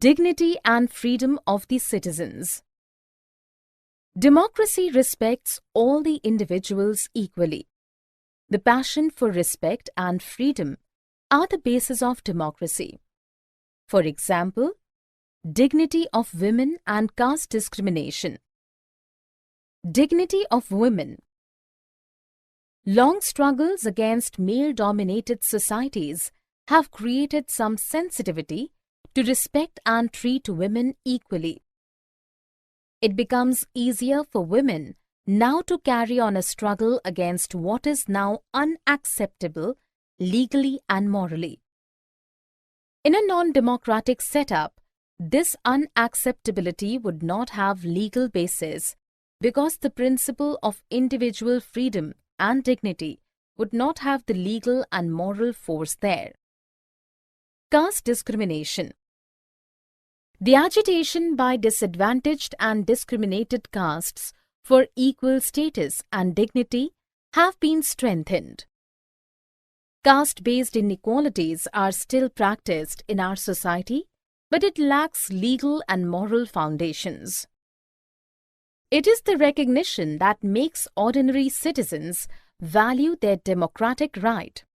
Dignity and freedom of the citizens. Democracy respects all the individuals equally. The passion for respect and freedom are the basis of democracy. For example, dignity of women and caste discrimination. Dignity of women. Long struggles against male-dominated societies have created some sensitivity to respect and treat women equally. It becomes easier for women now to carry on a struggle against what is now unacceptable legally and morally. In a non-democratic setup, this unacceptability would not have legal basis because the principle of individual freedom and dignity would not have the legal and moral force there. Caste discrimination. The agitation by disadvantaged and discriminated castes for equal status and dignity have been strengthened. Caste-based inequalities are still practiced in our society, but it lacks legal and moral foundations. It is the recognition that makes ordinary citizens value their democratic right.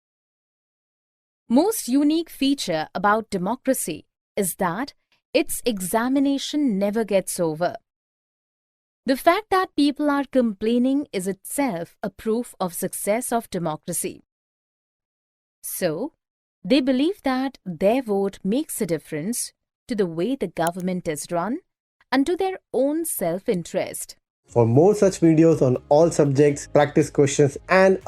Most unique feature about democracy is that its examination never gets over. The fact that people are complaining is itself a proof of success of democracy. So, they believe that their vote makes a difference to the way the government is run and to their own self-interest. For more such videos on all subjects, practice questions and